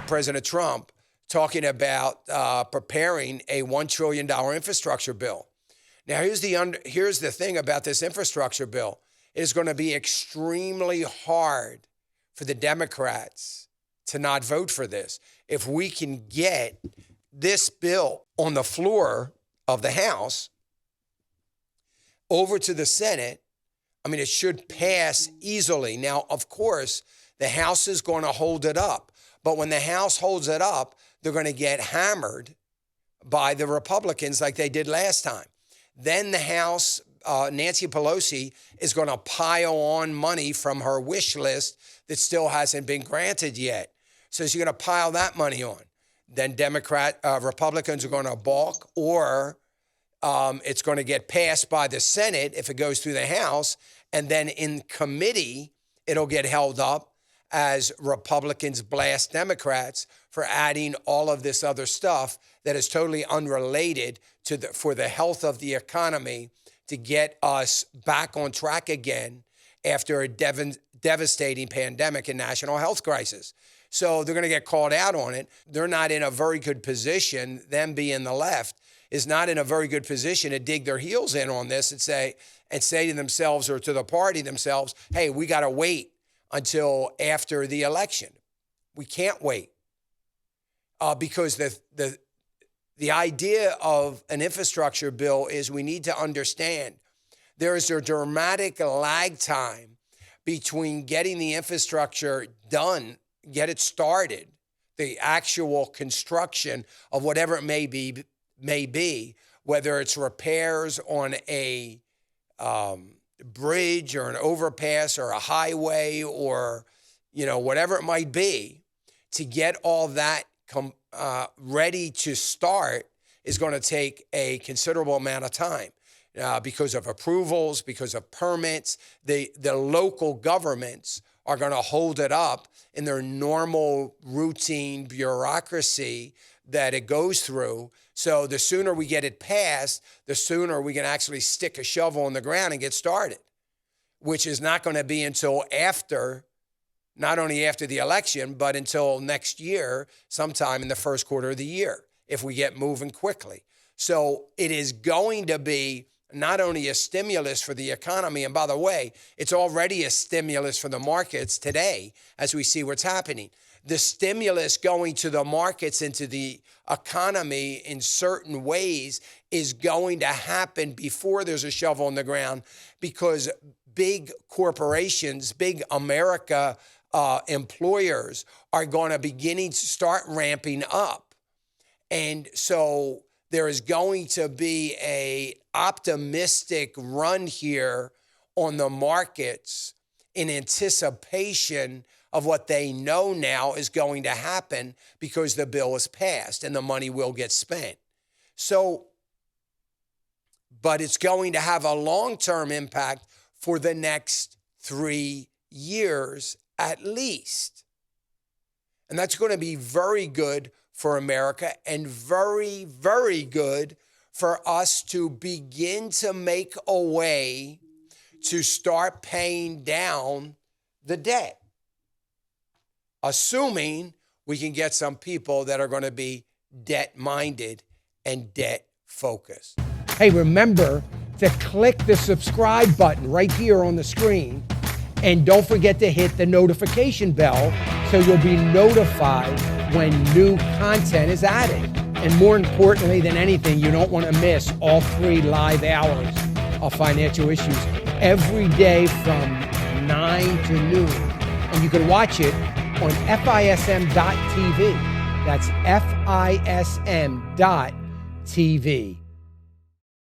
President Trump talking about preparing a $1 trillion infrastructure bill. Now, here's the thing about this infrastructure bill. It is going to be extremely hard for the Democrats to not vote for this. If we can get this bill on the floor of the House over to the Senate, I mean, it should pass easily. Now, of course, the House is going to hold it up. But when the House holds it up, they're going to get hammered by the Republicans like they did last time. Then the House, Nancy Pelosi, is going to pile on money from her wish list that still hasn't been granted yet. So she's going to pile that money on. Then Republicans are going to balk, or it's going to get passed by the Senate if it goes through the House. And then in committee, it'll get held up as Republicans blast Democrats for adding all of this other stuff that is totally unrelated to for the health of the economy to get us back on track again after a devastating pandemic and national health crisis. So they're going to get called out on it. They're not in a very good position, them being the left, is not in a very good position to dig their heels in on this and say to themselves or to the party themselves, hey, we got to wait until after the election. We can't wait because the idea of an infrastructure bill is we need to understand there is a dramatic lag time between getting the infrastructure done, get it started, the actual construction of whatever it may be, whether it's repairs on a bridge or an overpass or a highway or, whatever it might be, to get all that ready to start is going to take a considerable amount of time because of approvals, because of permits. The local governments are going to hold it up in their normal routine bureaucracy that it goes through. So the sooner we get it passed, the sooner we can actually stick a shovel in the ground and get started, which is not going to be until not only after the election, but until next year, sometime in the first quarter of the year, if we get moving quickly. So it is going to be not only a stimulus for the economy, and by the way, it's already a stimulus for the markets today as we see what's happening. The stimulus going to the markets and to the economy in certain ways is going to happen before there's a shovel in the ground, because big corporations, big America employers are going to beginning to start ramping up. And so there is going to be a optimistic run here on the markets in anticipation of what they know now is going to happen because the bill is passed and the money will get spent. So, but it's going to have a long-term impact for the next 3 years at least. And that's going to be very good for America and very, very good for us to begin to make a way to start paying down the debt, assuming we can get some people that are going to be debt-minded and debt-focused. Hey, remember to click the subscribe button right here on the screen, and don't forget to hit the notification bell so you'll be notified when new content is added. And more importantly than anything, you don't want to miss all 3 live hours of Financial Issues every day from 9 to noon. And you can watch it on FISM.TV. That's FISM.TV.